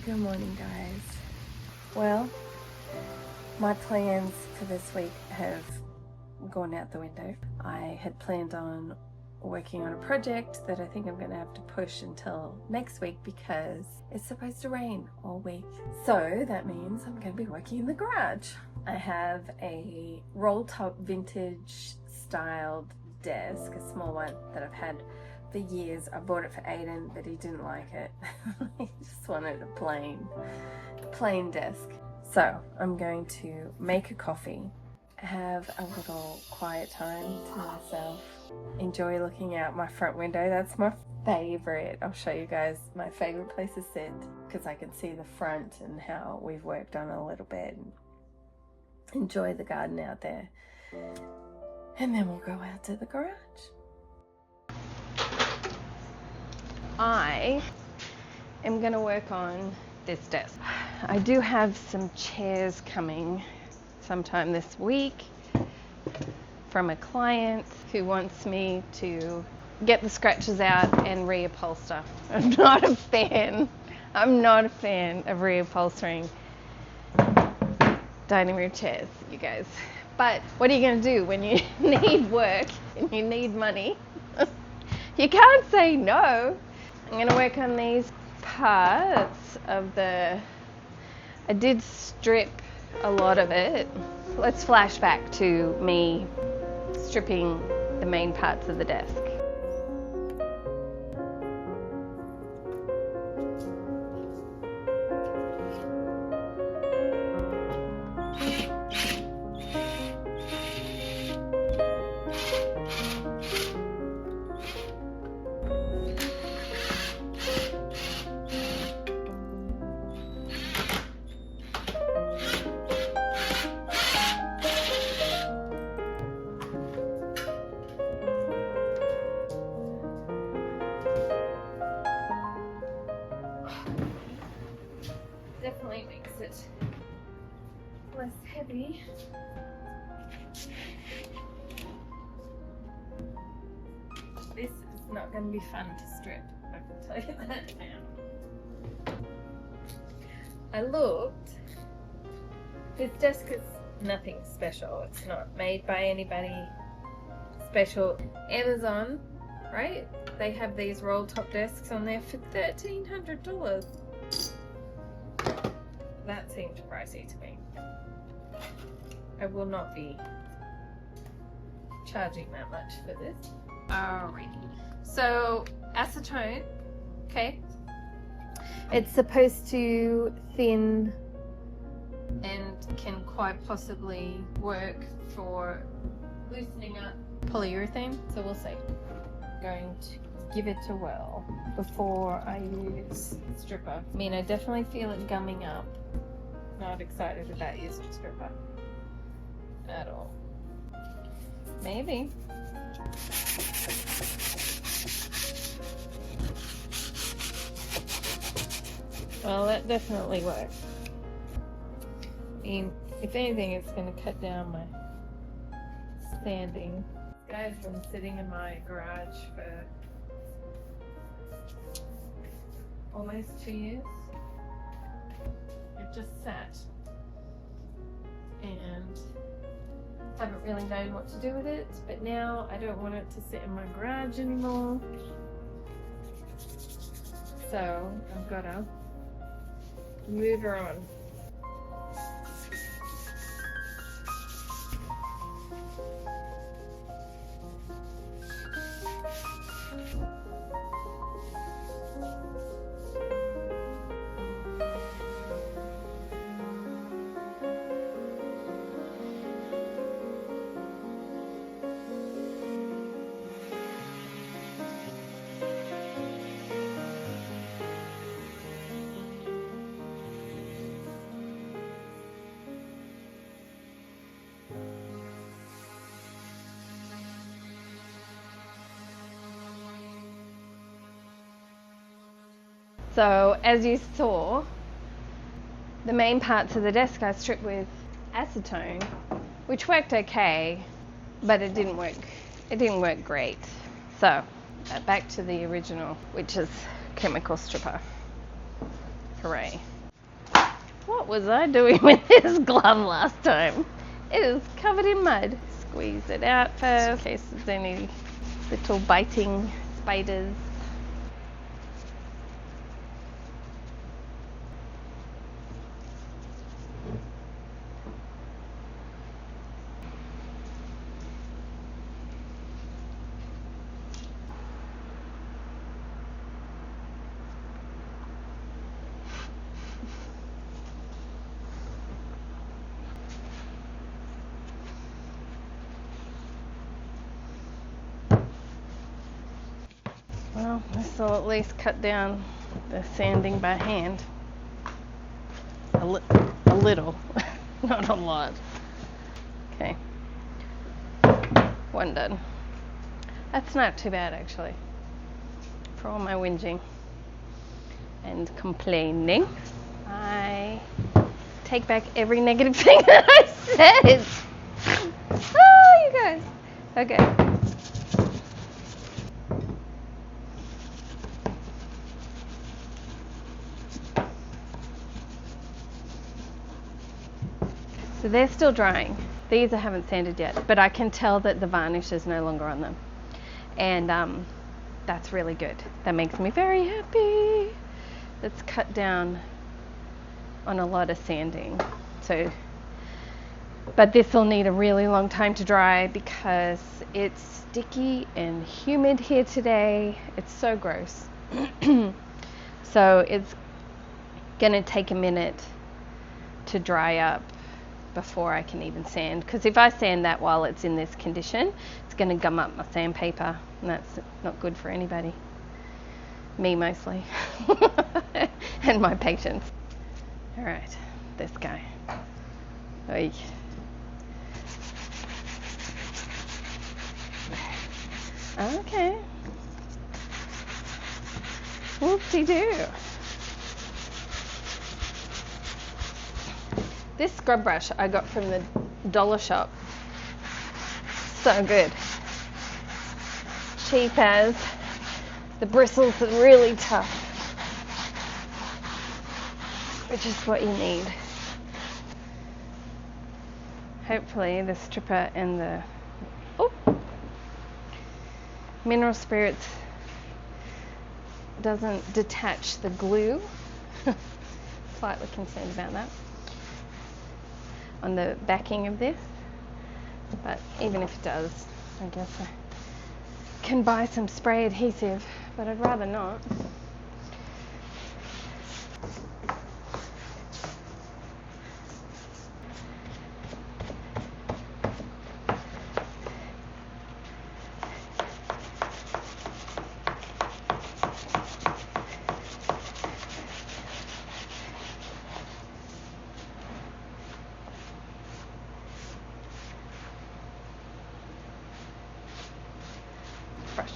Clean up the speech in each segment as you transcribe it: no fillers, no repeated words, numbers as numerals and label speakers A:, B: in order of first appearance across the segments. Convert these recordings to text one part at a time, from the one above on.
A: Good morning, guys. Well, my plans for this week have gone out the window. I had planned on working on a project that I think I'm going to have to push until next week because it's supposed to rain all week. So that means I'm going to be working in the garage. I have a roll top vintage styled desk, a small one that I've had for years. I bought it for Aiden, but he didn't like it. He just wanted a plain desk. So I'm going to make a coffee, have a little quiet time to myself, enjoy looking out my front window. That's my favorite. I'll show you guys my favorite place to sit because I can see the front and how we've worked on it a little bit and enjoy the garden out there. And then we'll go out to the garage. I am going to work on this desk. I do have some chairs coming sometime this week from a client who wants me to get the scratches out and reupholster. I'm not a fan of reupholstering dining room chairs, you guys. But what are you going to do when you need work and you need money? You can't say no. I'm going to work on these parts of I did strip a lot of it. Let's flash back to me stripping the main parts of the desk. Definitely makes it less heavy. This is not going to be fun to strip, I can tell you that now. I looked. This desk is nothing special. It's not made by anybody special. Amazon, right? They have these roll top desks on there for $1,300. That seemed pricey to me. I will not be charging that much for this. Alrighty. So, acetone, okay. It's supposed to thin and can quite possibly work for loosening up polyurethane. So we'll see. I'm going to give it a whirl before I use stripper. I mean, I definitely feel it gumming up. Not excited about using stripper at all. Maybe. Well, that definitely works. I mean, if anything, it's going to cut down my sanding. This guy's been sitting in my garage for almost 2 years. It just sat and haven't really known what to do with it, but now I don't want it to sit in my garage anymore, so I've got to move her on. So as you saw, the main parts of the desk I stripped with acetone, which worked okay, but it didn't work great. So back to the original, which is chemical stripper. Hooray. What was I doing with this glove last time? It is covered in mud. Squeeze it out first in case there's any little biting spiders. Well, this will at least cut down the sanding by hand. A little, not a lot. Okay, one done. That's not too bad actually, for all my whinging and complaining. I take back every negative thing that I said. Oh, you guys. Okay. So they're still drying. These I haven't sanded yet, but I can tell that the varnish is no longer on them. And that's really good. That makes me very happy. Let's cut down on a lot of sanding. So, but this will need a really long time to dry because it's sticky and humid here today. It's so gross. So it's gonna take a minute to dry up before I can even sand, because if I sand that while it's in this condition, it's going to gum up my sandpaper, and that's not good for anybody. Me mostly. And my patients. Alright, this guy. Oy. Okay. Whoopsie-doo. This scrub brush I got from the dollar shop. So good. Cheap as. The bristles are really tough, which is what you need. Hopefully the stripper and the mineral spirits doesn't detach the glue. Slightly concerned about that on the backing of this, but even if it does, I guess I can buy some spray adhesive, but I'd rather not. Brush.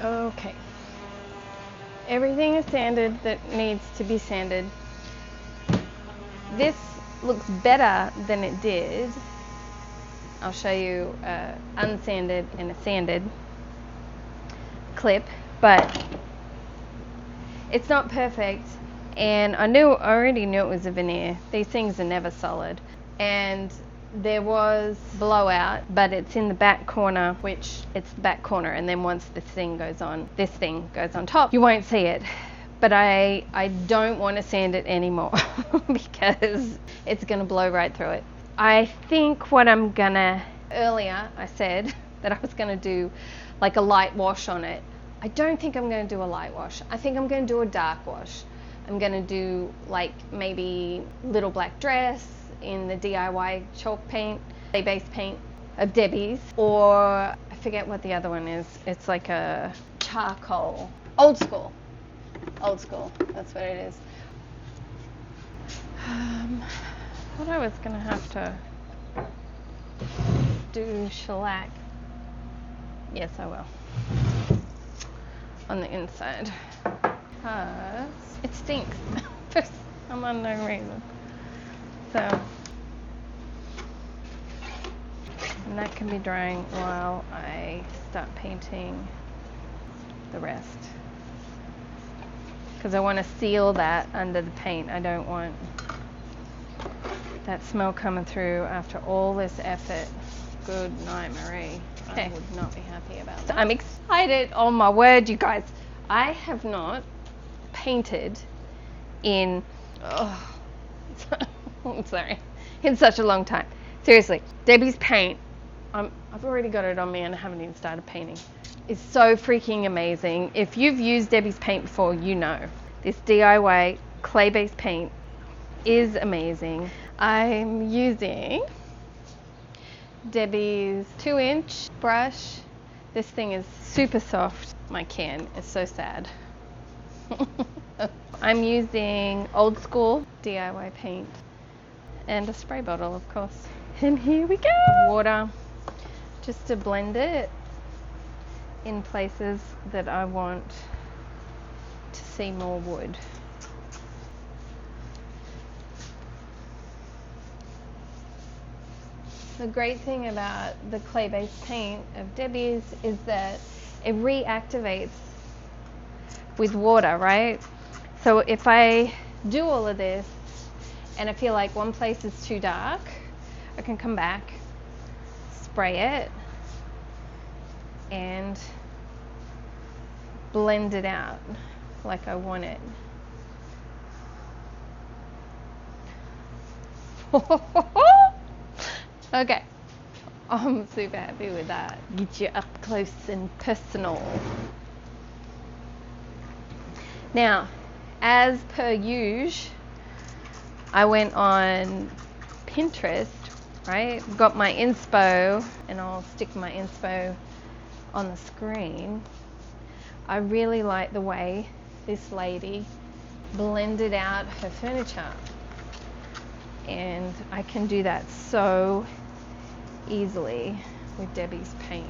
A: Okay, everything is sanded that needs to be sanded. This looks better than it did. I'll show you unsanded and a sanded clip, but it's not perfect, and I already knew it was a veneer. These things are never solid, and there was blowout, but it's in the back corner, which it's the back corner, and then once this thing goes on top, you won't see it. But I don't want to sand it anymore because it's gonna blow right through it. I think what I'm gonna, earlier I said that I was gonna do like a light wash on it. I don't think I'm gonna do a light wash. I think I'm gonna do a dark wash. I'm gonna do like maybe little black dress in the DIY chalk paint, base paint of Debbie's, or I forget what the other one is. It's like a charcoal, old school
B: Old school, that's what it is. Thought I was gonna have to do shellac. Yes, I will. On the inside. Because it stinks for some unknown reason. So, and that can be drying while I start painting the rest. Because I want to seal that under the paint. I don't want that smell coming through after all this effort. Good night, Marie. Okay. I would not be happy about that. I'm excited. Oh my word, you guys. I have not painted in, I'm sorry, in such a long time. Seriously, Debbie's paint, I've already got it on me and I haven't even started painting. It's so freaking amazing. If you've used Debbie's paint before, you know. This DIY clay-based paint is amazing. I'm using Debbie's 2-inch brush. This thing is super soft. My can is so sad. I'm using old school DIY paint and a spray bottle, of course. And here we go. Water, just to blend it in places that I want to see more wood. The great thing about the clay-based paint of Debbie's is that it reactivates with water, right? So if I do all of this and I feel like one place is too dark, I can come back, spray it, and blend it out like I want it. Okay, I'm super happy with that. Get you up close and personal. Now, as per usual, I went on Pinterest, right? Got my inspo, and I'll stick my inspo on the screen. I really like the way this lady blended out her furniture. And I can do that so easily with Debbie's paint.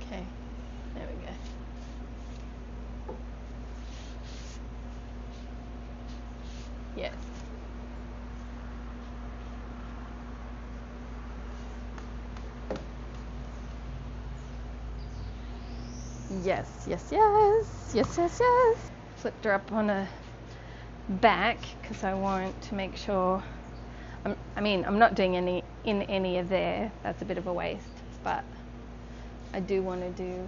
B: Okay, there we go. Yes. Yes, yes, yes, yes, yes, yes. Flipped her up on a back because I want to make sure, I'm not doing any of there, that's a bit of a waste, but I do want to do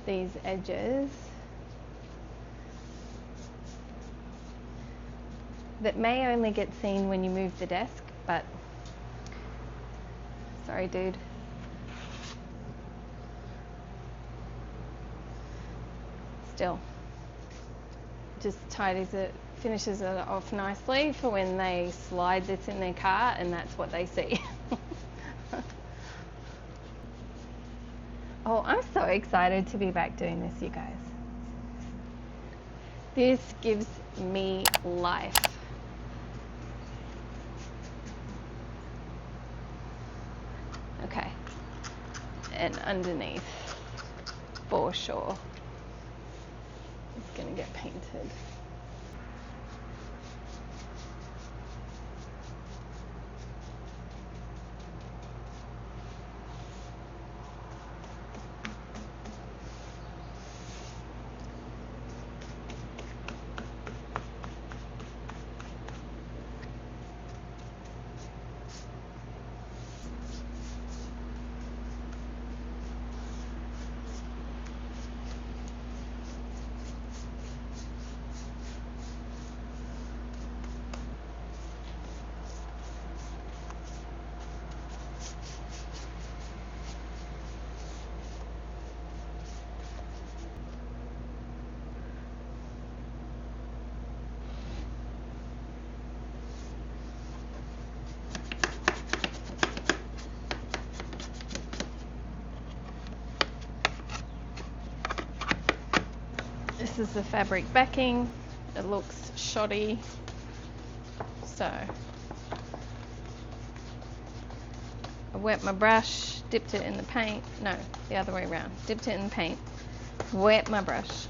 B: these edges that may only get seen when you move the desk, but sorry dude. Still, just tidies it, finishes it off nicely for when they slide this in their car and that's what they see. Oh, I'm so excited to be back doing this, you guys. This gives me life. Okay, and underneath, for sure. It's going to get painted. This is the fabric backing. It looks shoddy. So I wet my brush, dipped it in the paint. No, the other way around. Dipped it in the paint, wet my brush,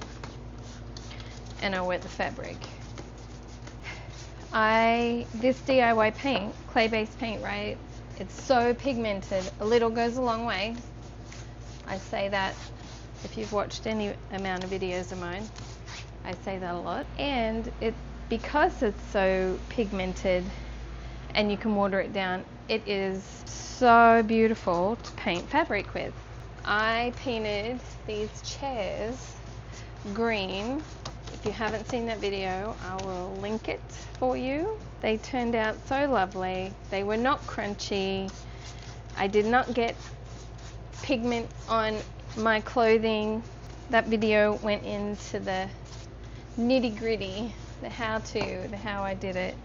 B: and I wet the fabric. This DIY paint, clay-based paint, right? It's so pigmented. A little goes a long way. I say that if you've watched any amount of videos of mine, I say that a lot. And because it's so pigmented and you can water it down, it is so beautiful to paint fabric with. I painted these chairs green. If you haven't seen that video, I will link it for you. They turned out so lovely. They were not crunchy. I did not get pigment on my clothing. That video went into the nitty-gritty, the how-to, the how I did it.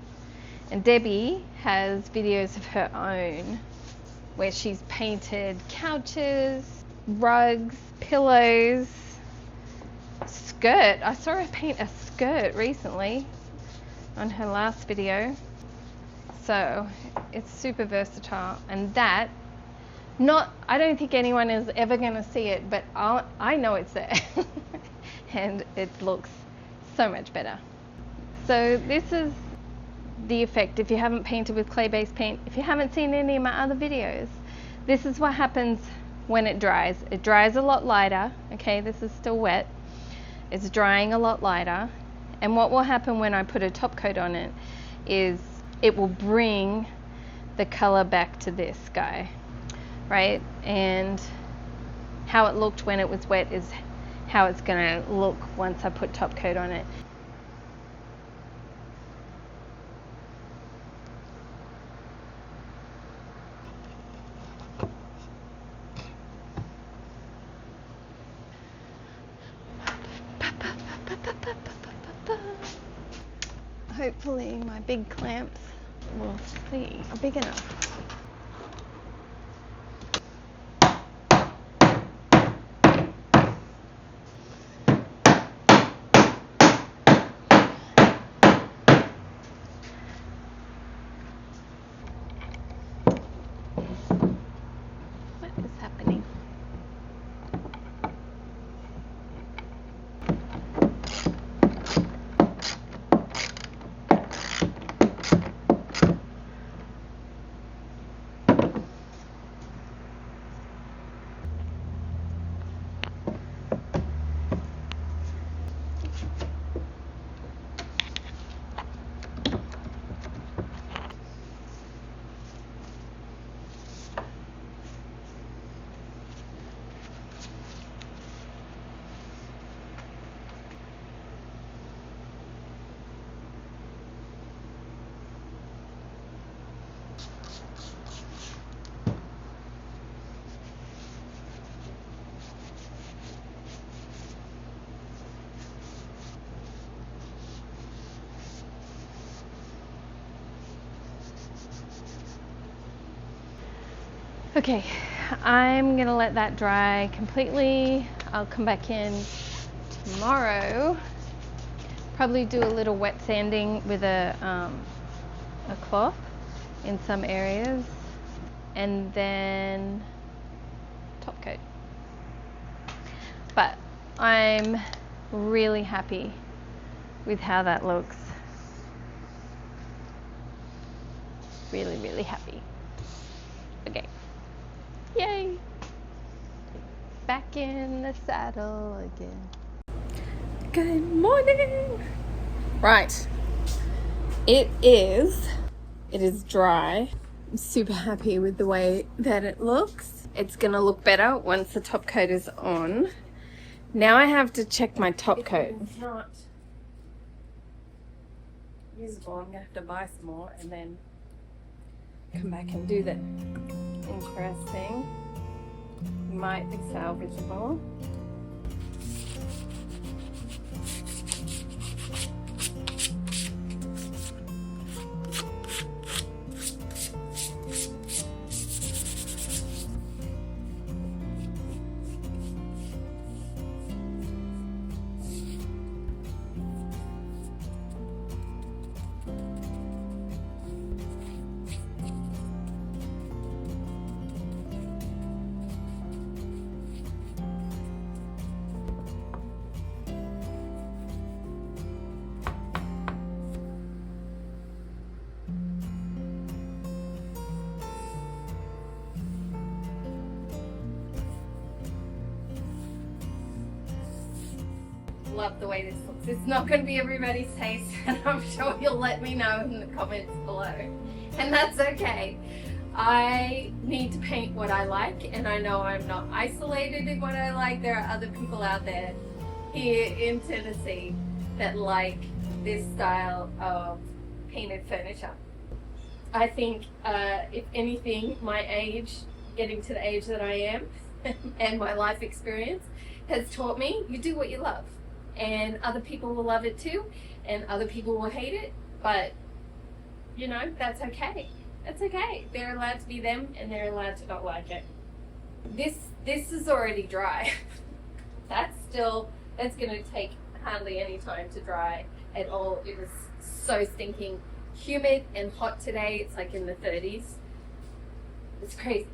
B: And Debbie has videos of her own where she's painted couches, rugs, pillows, skirt. I saw her paint a skirt recently on her last video. So it's super versatile, and that, I don't think anyone is ever going to see it, but I know it's there. And it looks so much better. So this is the effect if you haven't painted with clay-based paint. If you haven't seen any of my other videos, this is what happens when it dries. It dries a lot lighter. Okay, this is still wet. It's drying a lot lighter. And what will happen when I put a top coat on it is it will bring the color back to this guy, right? And how it looked when it was wet is how it's going to look once I put top coat on it. Hopefully my big clamps will see are big enough. What is happening? Okay, I'm gonna let that dry completely. I'll come back in tomorrow. Probably do a little wet sanding with a cloth in some areas, and then top coat. But I'm really happy with how that looks. Really, really happy. Okay. Yay! Back in the saddle again.
A: Good morning! Right. It is dry. I'm super happy with the way that it looks. It's gonna look better once the top coat is on. Now I have to check my top coat. It's not usable. I'm gonna have to buy some more and then come back and do that. Interesting. Might be salvageable. love the way this looks. It's not going to be everybody's taste, and I'm sure you'll let me know in the comments below. And that's okay. I need to paint what I like, and I know I'm not isolated in what I like. There are other people out there here in Tennessee that like this style of painted furniture. I think if anything, my age, getting to the age that I am and my life experience has taught me you do what you love, and other people will love it too, and other people will hate it, but you know, that's okay. That's okay. They're allowed to be them, and they're allowed to not like it. This is already dry. That's going to take hardly any time to dry at all. It was so stinking humid and hot today. It's like in the 30s. It's crazy.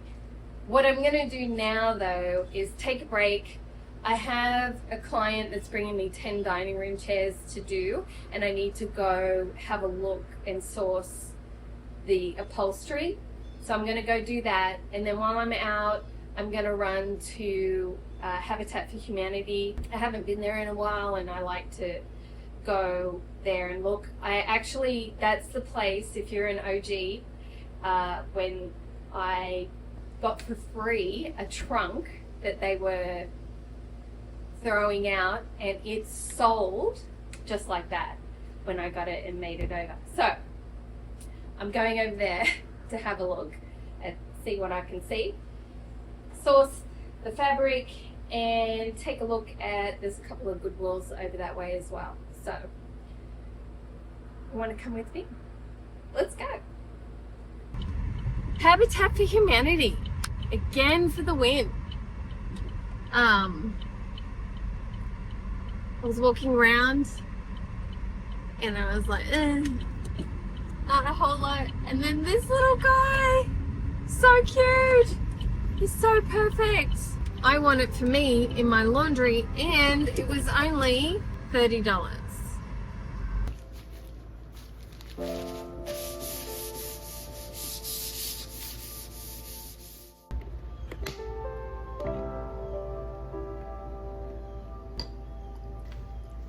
A: What I'm going to do now though is take a break. I have a client that's bringing me 10 dining room chairs to do, and I need to go have a look and source the upholstery. So I'm going to go do that, and then while I'm out, I'm going to run to Habitat for Humanity. I haven't been there in a while, and I like to go there and look. That's the place, if you're an OG, when I got for free a trunk that they were throwing out, and it sold just like that when I got it and made it over. So I'm going over there to have a look and see what I can see, source the fabric, and take a look at, there's a couple of Goodwills over that way as well. So you want to come with me? Let's go. Habitat for Humanity, again for the win. I was walking around and I was like, not a whole lot. And then this little guy, so cute. He's so perfect. I want it for me in my laundry, and it was only $30.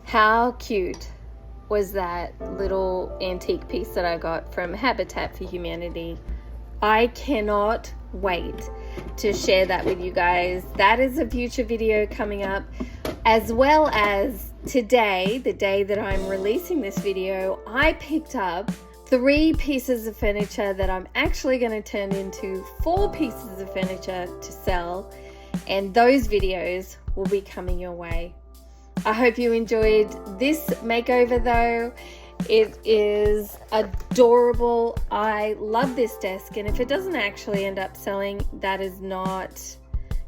A: How cute was that little antique piece that I got from Habitat for Humanity? I cannot wait to share that with you guys. That is a future video coming up, as well as today, the day that I'm releasing this video, I picked up 3 pieces of furniture that I'm actually going to turn into 4 pieces of furniture to sell, and those videos will be coming your way. I hope you enjoyed this makeover though. It is adorable. I love this desk, and if it doesn't actually end up selling, that is not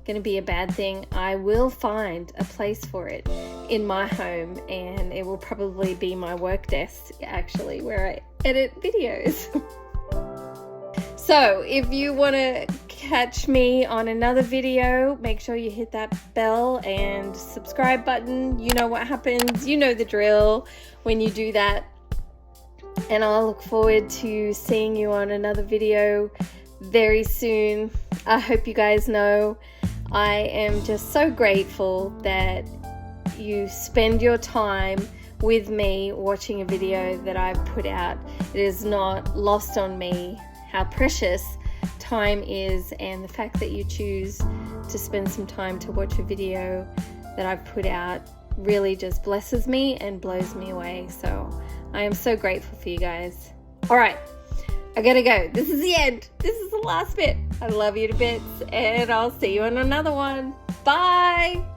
A: going to be a bad thing. I will find a place for it in my home, and it will probably be my work desk actually, where I edit videos. So if you want to catch me on another video, make sure you hit that bell and subscribe button. You know what happens. You know the drill when you do that. And I'll look forward to seeing you on another video very soon. I hope you guys know I am just so grateful that you spend your time with me watching a video that I've put out. It is not lost on me how precious time is, and the fact that you choose to spend some time to watch a video that I've put out really just blesses me and blows me away. So I am so grateful for you guys. All right, I gotta go. This is the end. This is the last bit. I love you to bits, and I'll see you on another one. Bye.